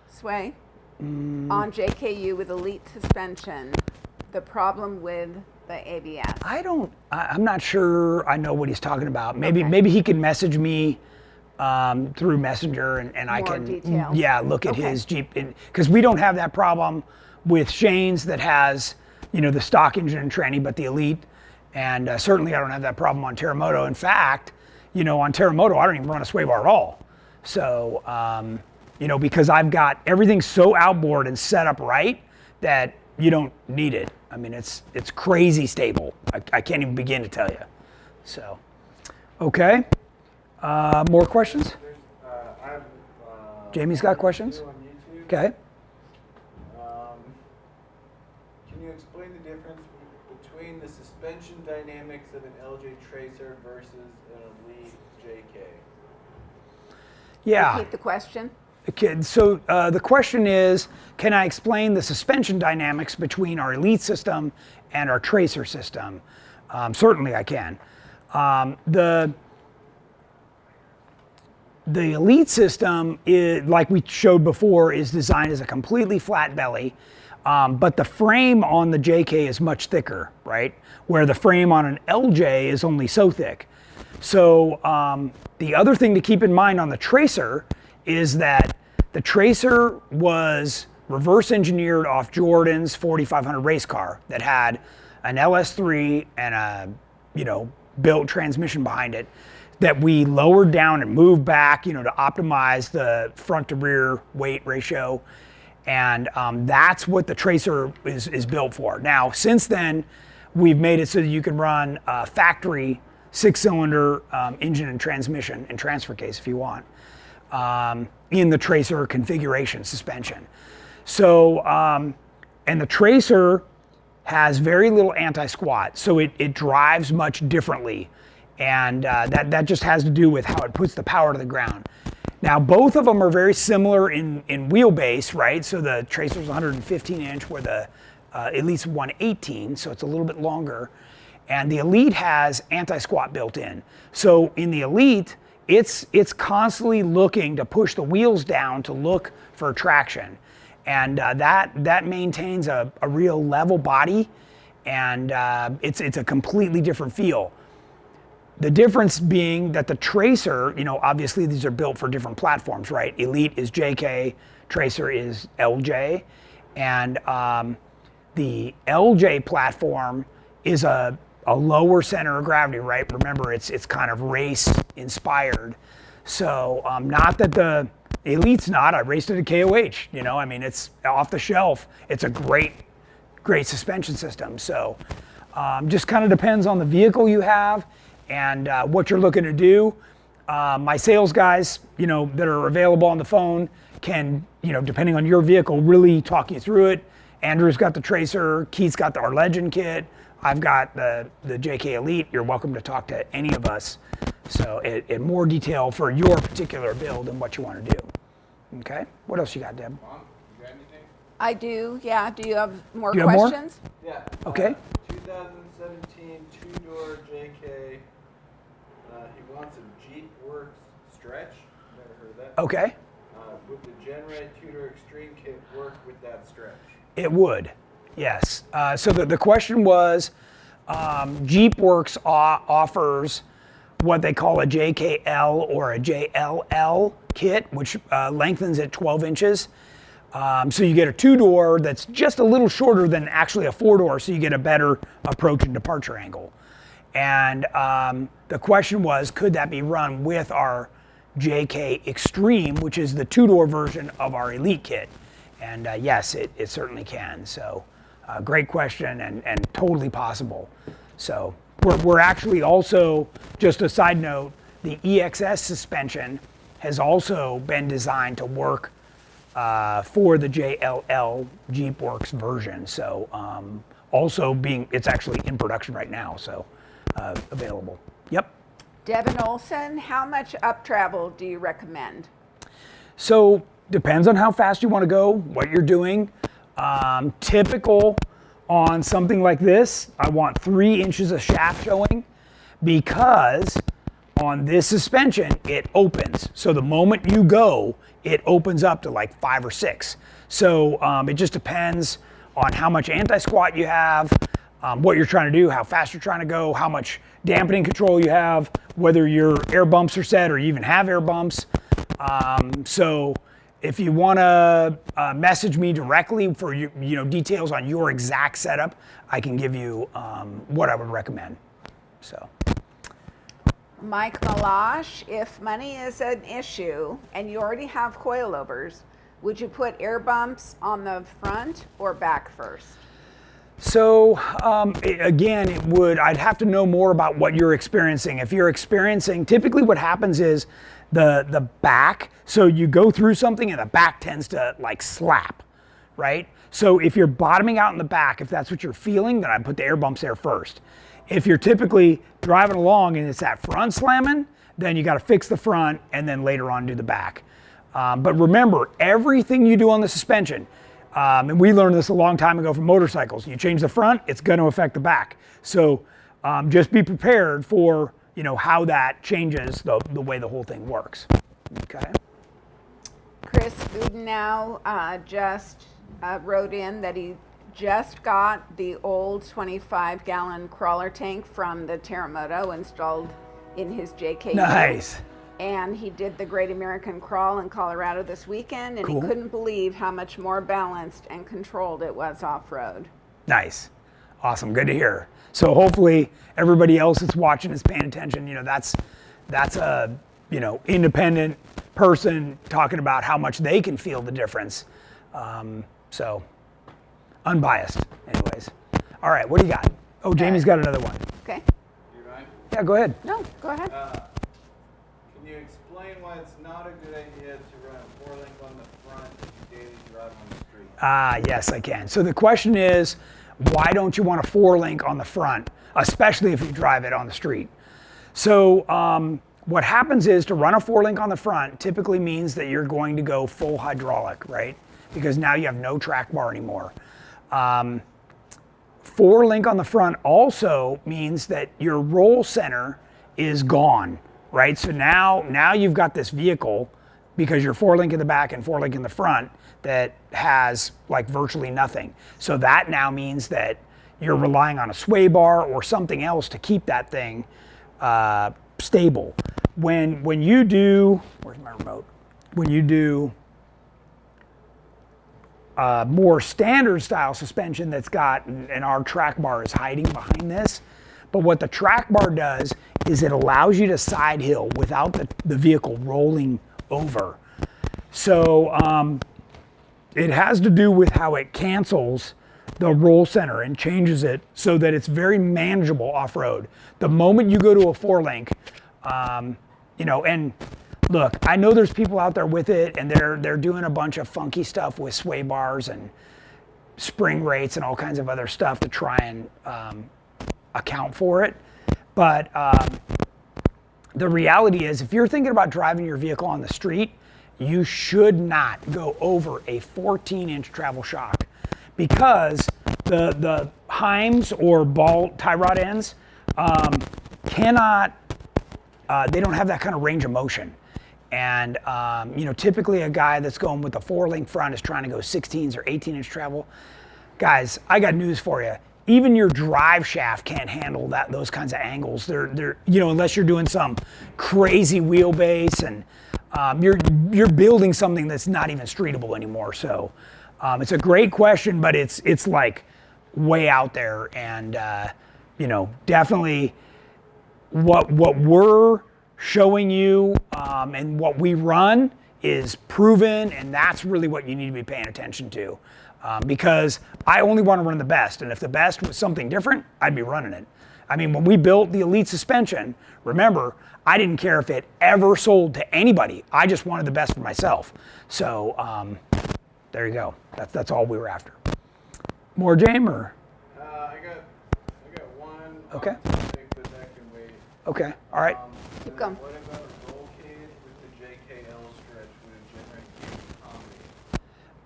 sway on JKU with Elite suspension, the problem with the ABS? I'm not sure I know what he's talking about. Maybe he can message me through Messenger and I can details. Look at his Jeep, because we don't have that problem with Shane's that has the stock engine and tranny, but the Elite, and certainly I don't have that problem on Terremoto. In fact, on Terremoto I don't even run a sway bar at all. So because I've got everything so outboard and set up right that you don't need it. I mean, it's crazy stable. I can't even begin to tell you. So Okay. More questions? I have, Jamie's got questions? on YouTube. Okay. Can you explain the difference between the suspension dynamics of an LJ Tracer versus an Elite JK? Yeah. Repeat the question. Okay, so the question is, can I explain the suspension dynamics between our Elite system and our Tracer system? Certainly I can. The Elite system, like we showed before, is designed as a completely flat belly, but the frame on the JK is much thicker, right? Where the frame on an LJ is only so thick. So the other thing to keep in mind on the Tracer is that the Tracer was reverse engineered off Jordan's 4500 race car that had an LS3 and a built transmission behind it that we lowered down and moved back, to optimize the front to rear weight ratio. And that's what the Tracer is built for. Now, since then, we've made it so that you can run a factory 6-cylinder engine and transmission and transfer case if you want in the Tracer configuration suspension. So, and the Tracer has very little anti-squat, so it drives much differently. And that just has to do with how it puts the power to the ground. Now, both of them are very similar in wheelbase, right? So the Tracer's 115 inch where the Elite's 118, so it's a little bit longer. And the Elite has anti-squat built in. So in the Elite, it's constantly looking to push the wheels down to look for traction. And that maintains a real level body, and it's a completely different feel. The difference being that the Tracer, obviously these are built for different platforms, right? Elite is JK, Tracer is LJ, and the LJ platform is a lower center of gravity, right? Remember, it's kind of race inspired. So not that the Elite's not. I raced it at KOH. It's off the shelf. It's a great suspension system. So just kind of depends on the vehicle you have and what you're looking to do. My sales guys, that are available on the phone can, depending on your vehicle, really talk you through it. Andrew's got the Tracer, Keith's got our Legend kit, I've got the JK Elite. You're welcome to talk to any of us. So in more detail for your particular build and what you want to do. Okay, what else you got, Deb? Mom, you got anything? I do, yeah. Do you have more You have more? questions? Yeah. Okay. 2017 two-door JK. He wants a Jeep Works stretch. Never heard of that. Okay, Would the GenRight two-door Extreme kit work with that stretch? it would, yes. So the question was, Jeep Works offers what they call a JKL or a JLL kit, which lengthens at 12 inches. So you get a two-door that's just a little shorter than actually a four-door, so you get a better approach and departure angle. And the question was, could that be run with our JK Extreme, which is the two-door version of our Elite kit? And yes, it certainly can. So great question and totally possible. So we're actually also, just a side note, the EXS suspension has also been designed to work for the JLL Jeep Works version. So also it's actually in production right now, so available. Yep. Devin Olson, how much up travel do you recommend? So depends on how fast you want to go, what you're doing. Typical on something like this, I want 3 inches of shaft showing, because on this suspension, it opens. So the moment you go, it opens up to like 5 or 6. So it just depends on how much anti-squat you have, what you're trying to do, how fast you're trying to go, how much dampening control you have, whether your air bumps are set or you even have air bumps. So if you want to message me directly for details on your exact setup, I can give you what I would recommend. So. Mike Malash, if money is an issue and you already have coilovers, would you put air bumps on the front or back first? So again, I'd have to know more about what you're experiencing. If you're experiencing, typically what happens is the back, so you go through something and the back tends to like slap, right? So if you're bottoming out in the back, if that's what you're feeling, then I'd put the air bumps there first. If you're typically driving along and it's that front slamming, then you got to fix the front and then later on do the back. But remember, everything you do on the suspension, and we learned this a long time ago from motorcycles, you change the front, it's going to affect the back. So just be prepared for how that changes the way the whole thing works. Okay. Chris Udenau just wrote in that he just got the old 25-gallon crawler tank from the Terremoto installed in his JK. Nice. And he did the Great American Crawl in Colorado this weekend, and Cool. he couldn't believe how much more balanced and controlled it was off-road. Nice. Awesome. Good to hear. So hopefully everybody else that's watching is paying attention. That's a independent person talking about how much they can feel the difference. So unbiased, anyways. All right, what do you got? Oh, Jamie's got another one. Okay? You mind? Yeah, go ahead. No, go ahead. Can you explain why it's not a good idea to run a 4-link on the front if you daily drive on the street? Yes, I can. So the question is, why don't you want a 4-link on the front, especially if you drive it on the street? So what happens is to run a 4-link on the front typically means that you're going to go full hydraulic, right? Because now you have no track bar anymore. 4-link on the front also means that your roll center is gone, right? So now you've got this vehicle, because you're 4-link in the back and 4-link in the front, that has like virtually nothing. So that now means that you're relying on a sway bar or something else to keep that thing stable. When you do, where's my remote? When you do more standard style suspension that's got, and our track bar is hiding behind this, but what the track bar does is it allows you to side hill without the vehicle rolling over. So it has to do with how it cancels the roll center and changes it so that it's very manageable off-road. The moment you go to a 4-link, and look, I know there's people out there with it and they're doing a bunch of funky stuff with sway bars and spring rates and all kinds of other stuff to try and account for it. But the reality is, if you're thinking about driving your vehicle on the street, you should not go over a 14-inch travel shock, because the Heims or ball tie rod ends cannot, they don't have that kind of range of motion. And typically a guy that's going with a 4-link front is trying to go 16s or 18-inch travel. Guys, I got news for you. Even your drive shaft can't handle those kinds of angles. They're unless you're doing some crazy wheelbase and you're building something that's not even streetable anymore. So it's a great question, but it's like way out there, and definitely what we're showing you and what we run is proven, and that's really what you need to be paying attention to, because I only want to run the best, and if the best was something different, I'd be running it. I mean, when we built the Elite suspension, remember, I didn't care if it ever sold to anybody. I just wanted the best for myself. So there you go. That's all we were after. More, James, or? I got one. Okay. Topic, but that can wait. Okay. All right. Keep going. What about a roll cage with the JKL stretch with a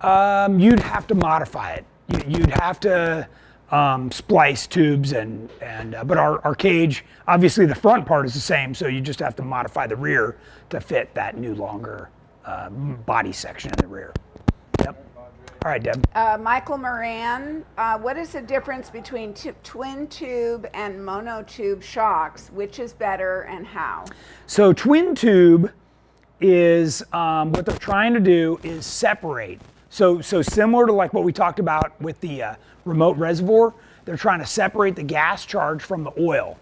GenRight combi? You'd have to modify it. You'd have to splice tubes but our cage, obviously the front part is the same, so you just have to modify the rear to fit that new longer body section in the rear. Yep. All right, Deb. Michael Moran, what is the difference between twin tube and monotube shocks? Which is better and how? So twin tube is, what they're trying to do is separate. So similar to like what we talked about with the remote reservoir, they're trying to separate the gas charge from the oil.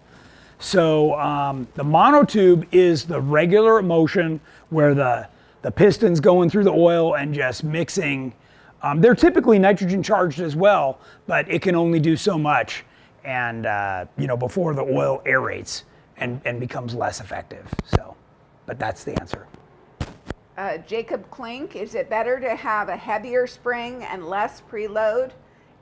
So the monotube is the regular motion where the piston's going through the oil and just mixing They're typically nitrogen charged as well, but it can only do so much, and before the oil aerates and becomes less effective. So, but that's the answer. Jacob Klink, is it better to have a heavier spring and less preload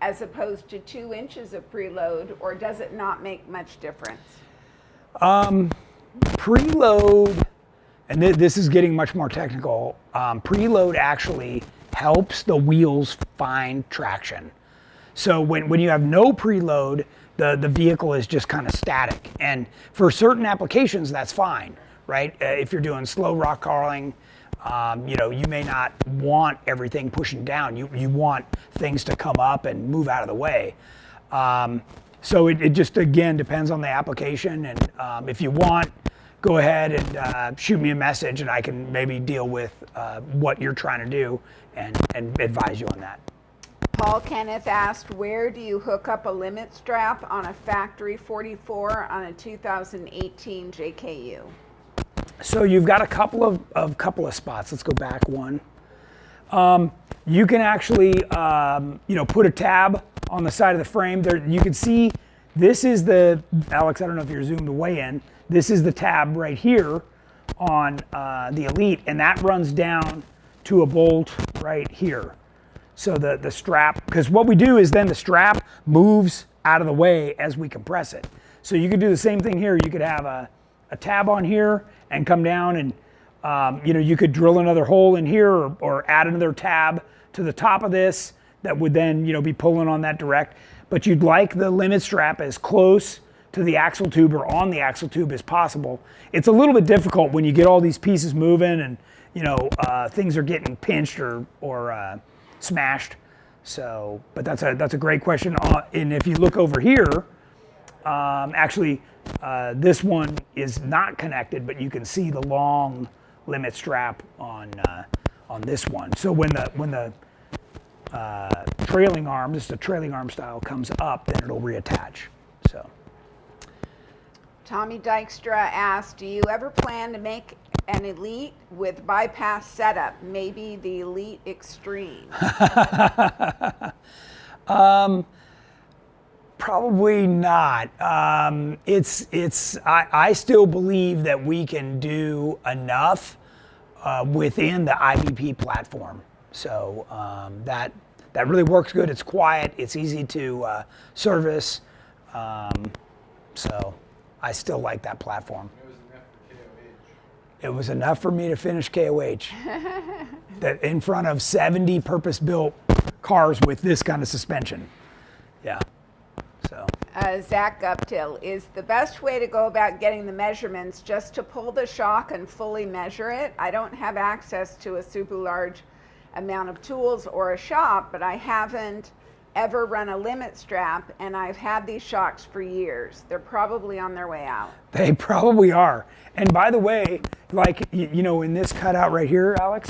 as opposed to 2 inches of preload, or does it not make much difference? Preload, and this is getting much more technical, preload actually helps the wheels find traction. So when you have no preload, the vehicle is just kind of static. And for certain applications, that's fine, right? If you're doing slow rock crawling, you may not want everything pushing down. You want things to come up and move out of the way. So it just, again, depends on the application. And if you want, go ahead and shoot me a message, and I can maybe deal with what you're trying to do and advise you on that. Paul Kenneth asked, where do you hook up a limit strap on a factory 44 on a 2018 JKU? So you've got a couple of spots. Let's go back one. You can actually put a tab on the side of the frame. There you can see this is the, Alex, I don't know if you're zoomed way in. This is the tab right here on the Elite, and that runs down to a bolt right here. So the strap, because what we do is then the strap moves out of the way as we compress it. So you could do the same thing here. You could have a tab on here and come down, and you could drill another hole in here or add another tab to the top of this that would then be pulling on that direct. But you'd like the limit strap as close to the axle tube or on the axle tube as possible. It's a little bit difficult when you get all these pieces moving and things are getting pinched or smashed. So, but that's a great question. And if you look over here, actually, this one is not connected, but you can see the long limit strap on this one. So when the trailing arm, this is the trailing arm style, comes up, then it'll reattach. So. Tommy Dykstra asked, do you ever plan to make an Elite with bypass setup, maybe the Elite Extreme? Probably not. I still believe that we can do enough within the IBP platform. So that really works good. It's quiet. It's easy to service. So I still like that platform. It was enough for me to finish KOH. That in front of 70 purpose-built cars with this kind of suspension. Yeah. So. Zach Guptill, is the best way to go about getting the measurements just to pull the shock and fully measure it? I don't have access to a super large amount of tools or a shop, but I haven't ever run a limit strap, and I've had these shocks for years. They're probably on their way out. They probably are. And by the way, like, in this cutout right here, Alex,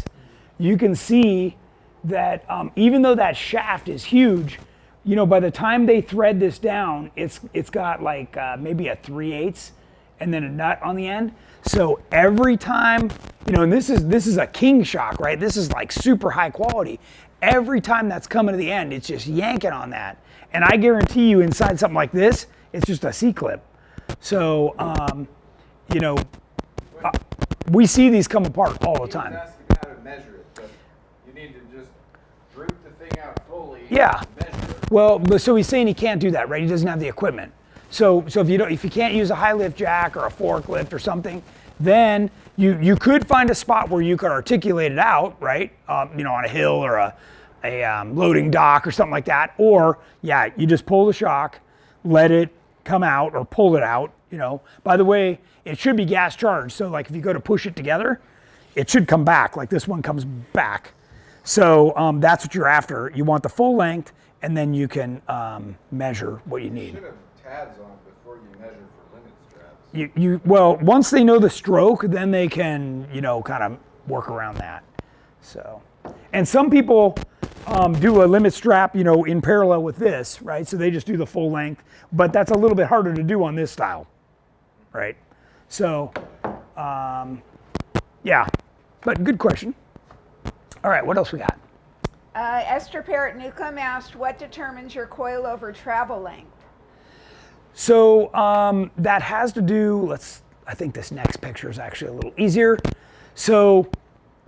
you can see that even though that shaft is huge, by the time they thread this down, it's got like maybe a 3/8 and then a nut on the end. So every time, and this is a king shock, right? This is like super high quality. Every time that's coming to the end, it's just yanking on that. And I guarantee you inside something like this, it's just a C-clip. So, we see these come apart all the time. He was asking how to measure it, but you need to just root the thing out fully. Yeah. And measure it. Well, but so he's saying he can't do that, right? He doesn't have the equipment. So if you can't use a high lift jack or a forklift or something, then you could find a spot where you could articulate it out, right? On a hill or a loading dock or something like that. Or you just pull the shock, let it come out or pull it out. By the way, it should be gas charged. So like if you go to push it together, it should come back. Like this one comes back. So that's what you're after. You want the full length, and then you can measure what you need. You should have tabs on before you measure for limit straps. Well, once they know the stroke, then they can, kind of work around that. So, and some people do a limit strap, in parallel with this, right? So they just do the full length, but that's a little bit harder to do on this style, right? So, but good question. All right, what else we got? Esther Parrott Newcomb asked, what determines your coilover travel length? So that has to do, I think this next picture is actually a little easier. So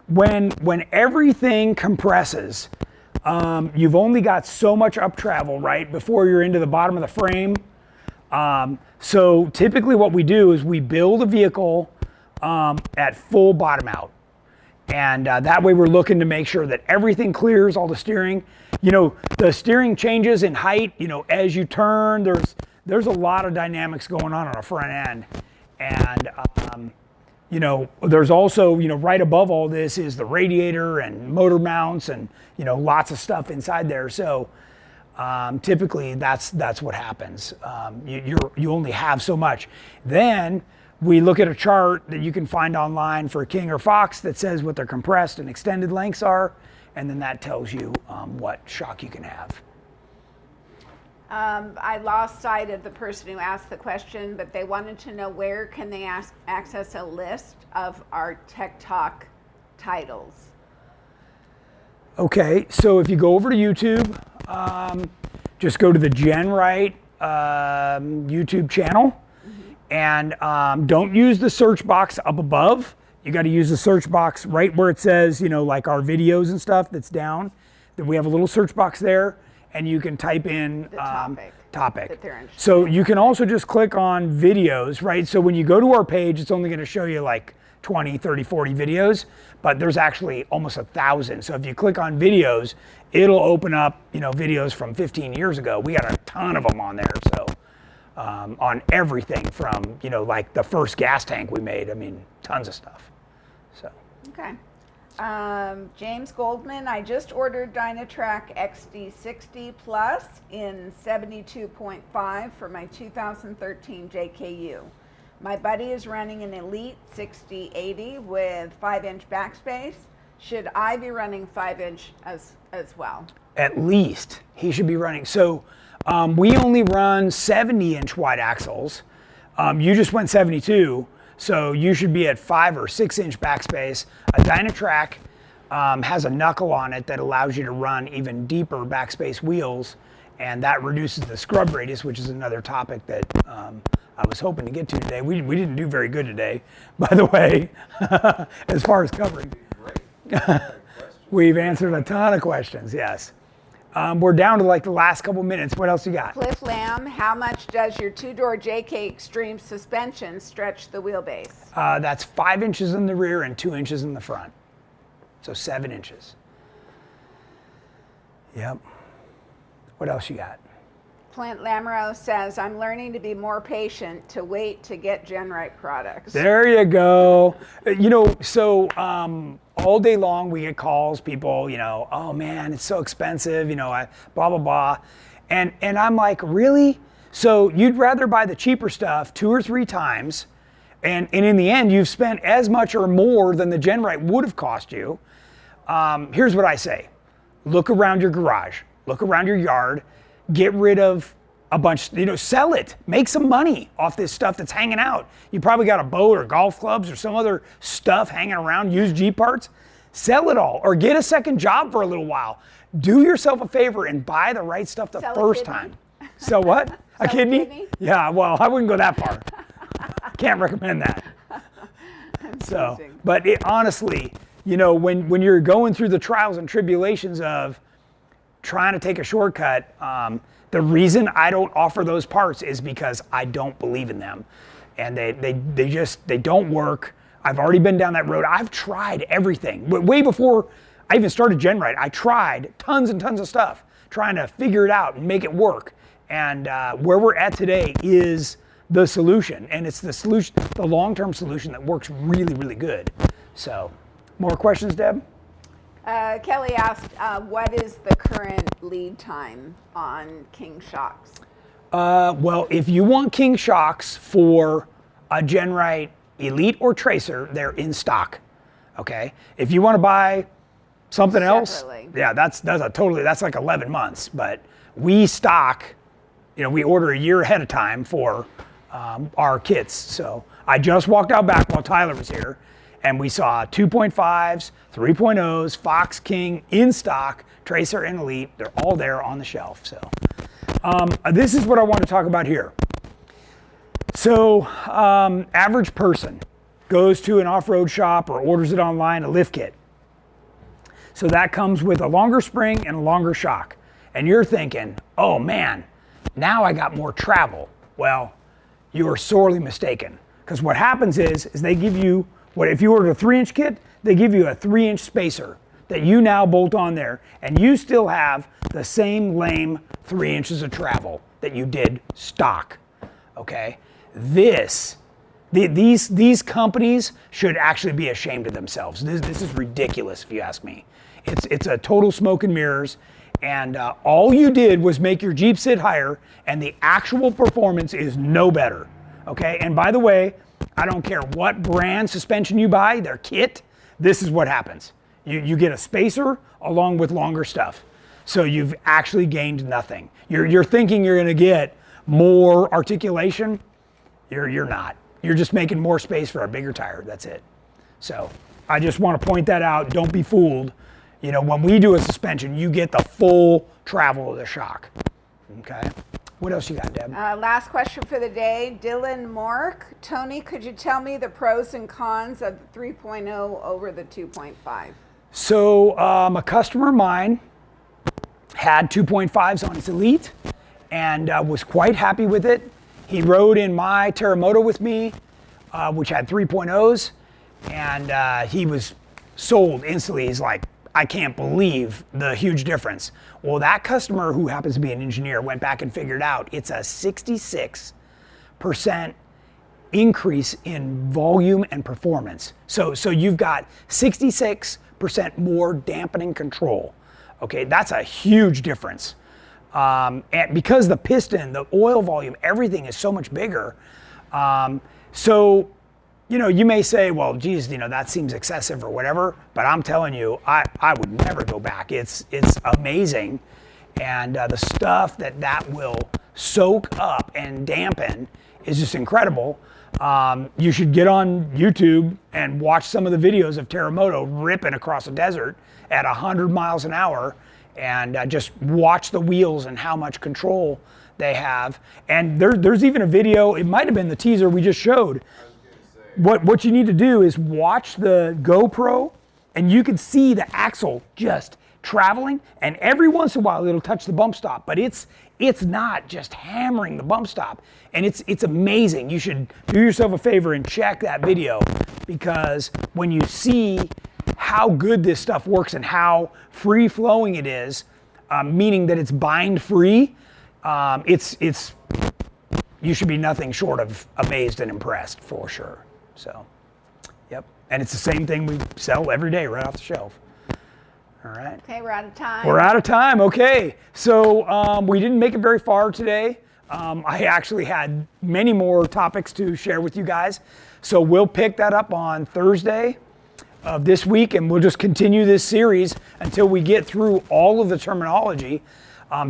when everything compresses, you've only got so much up travel, right, before you're into the bottom of the frame. So typically what we do is we build a vehicle at full bottom out. And that way we're looking to make sure that everything clears, all the steering. You know, the steering changes in height, you know, as you turn, there's a lot of dynamics going on a front end. And, you know, there's also, you know, right above all this is the radiator and motor mounts and, you know, lots of stuff inside there. So typically that's what happens. You only have so much. Then we look at a chart that you can find online for King or Fox that says what their compressed and extended lengths are, and then that tells you what shock you can have. I lost sight of the person who asked the question, but they wanted to know where can they access a list of our Tech Talk titles. Okay, so if you go over to YouTube, just go to the GenRight YouTube channel. And don't use the search box up above. You got to use the search box right where it says, you know, like our videos and stuff that's down. Then we have a little search box there, and you can type in The topic. that they're interested So in. you can also just click on videos, right? So when you go to our page, it's only going to show you like 20, 30, 40 videos, but there's actually almost 1,000. So if you click on videos, it'll open up, you know, videos from 15 years ago. We got a ton of them on there. So. On everything from, you know, like the first gas tank we made. I mean, tons of stuff. So. Okay. James Goldman, I just ordered Dynatrac XD60 Plus in 72.5 for my 2013 JKU. My buddy is running an Elite 6080 with 5-inch backspace. Should I be running 5-inch as well? At least he should be running. So we only run 70-inch wide axles. You just went 72, so you should be at 5 or 6-inch backspace. A Dynatrac has a knuckle on it that allows you to run even deeper backspace wheels, and that reduces the scrub radius, which is another topic that I was hoping to get to today. We didn't do very good today, by the way, as far as covering. We've answered a ton of questions, yes. We're down to like the last couple minutes. What else you got? Cliff Lamb, how much does your two-door JK Extreme suspension stretch the wheelbase? That's 5 inches in the rear and 2 inches in the front. So 7 inches. Yep. What else you got? Clint Lamoureux says, I'm learning to be more patient to wait to get GenRight products. There you go. You know, so all day long we get calls, people, you know, oh man, it's so expensive, you know, blah, blah, blah. And I'm like, really? So you'd rather buy the cheaper stuff 2 or 3 times, and in the end, you've spent as much or more than the GenRight would have cost you. Here's what I say. Look around your garage. Look around your yard. Get rid of a bunch, you know, sell it. Make some money off this stuff that's hanging out. You probably got a boat or golf clubs or some other stuff hanging around, used Jeep parts. Sell it all or get a second job for a little while. Do yourself a favor and buy the right stuff the first time. Sell what? A kidney? Yeah, well, I wouldn't go that far. Can't recommend that. So, but honestly, you know, when you're going through the trials and tribulations of trying to take a shortcut, the reason I don't offer those parts is because I don't believe in them, and they don't work. I've already been down that road. I've tried everything. Way before I even started GenRight, I tried tons and tons of stuff, trying to figure it out and make it work. And where we're at today is the solution, and it's the solution, the long-term solution that works really, really good. So, more questions, Deb? Kelly asked, what is the current lead time on King shocks? Well, if you want King shocks for a GenRight Elite or Tracer, they're in stock. Okay. If you want to buy something else, yeah, that's like 11 months. But we stock, you know, we order a year ahead of time for our kits. So I just walked out back while Tyler was here, And we saw 2.5s, 3.0s, Fox, King in stock, Tracer and Elite. They're all there on the shelf. So this is what I want to talk about here. So average person goes to an off-road shop or orders it online, a lift kit. So that comes with a longer spring and a longer shock. And you're thinking, oh man, now I got more travel. Well, you are sorely mistaken. Because what happens is they give you, if you order a 3-inch kit, they give you a 3-inch spacer that you now bolt on there. And you still have the same lame 3 inches of travel that you did stock, okay? These companies should actually be ashamed of themselves. This is ridiculous if you ask me. It's a total smoke and mirrors, and all you did was make your Jeep sit higher, and the actual performance is no better, okay? And by the way, I don't care what brand suspension you buy, their kit, this is what happens. You get a spacer along with longer stuff. So you've actually gained nothing. You're thinking you're gonna get more articulation, you're not. You're just making more space for a bigger tire, that's it. So I just want to point that out, don't be fooled. You know, when we do a suspension, you get the full travel of the shock, okay? What else you got, Deb? Last question for the day, Dylan Mork. Tony, could you tell me the pros and cons of the 3.0 over the 2.5? So a customer of mine had 2.5s on his Elite and was quite happy with it. He rode in my Terremoto with me, which had 3.0s, and he was sold instantly. He's like, I can't believe the huge difference. Well, that customer, who happens to be an engineer, went back and figured out it's a 66% increase in volume and performance. So you've got 66% more dampening control. Okay, that's a huge difference. And because the piston, the oil volume, everything is so much bigger. So, you know, you may say, well, geez, you know, that seems excessive or whatever, but I'm telling you, I would never go back. It's amazing. And the stuff that will soak up and dampen is just incredible. You should get on YouTube and watch some of the videos of Terremoto ripping across a desert at 100 miles an hour, and just watch the wheels and how much control they have. And there's even a video, it might have been the teaser we just showed. What you need to do is watch the GoPro, and you can see the axle just traveling, and every once in a while it'll touch the bump stop, but it's not just hammering the bump stop. And it's amazing. You should do yourself a favor and check that video, because when you see how good this stuff works and how free flowing it is, meaning that it's bind free, you should be nothing short of amazed and impressed for sure. So, yep. And it's the same thing we sell every day right off the shelf. All right. Okay, we're out of time. We're out of time. Okay. So we didn't make it very far today. I actually had many more topics to share with you guys. So we'll pick that up on Thursday of this week, and we'll just continue this series until we get through all of the terminology.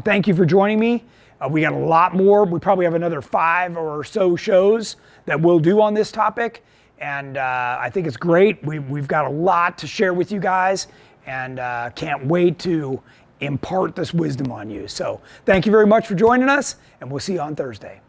Thank you for joining me. We got a lot more. We probably have another 5 or so shows that we'll do on this topic. And I think it's great. We've got a lot to share with you guys, and can't wait to impart this wisdom on you. So thank you very much for joining us, and we'll see you on Thursday.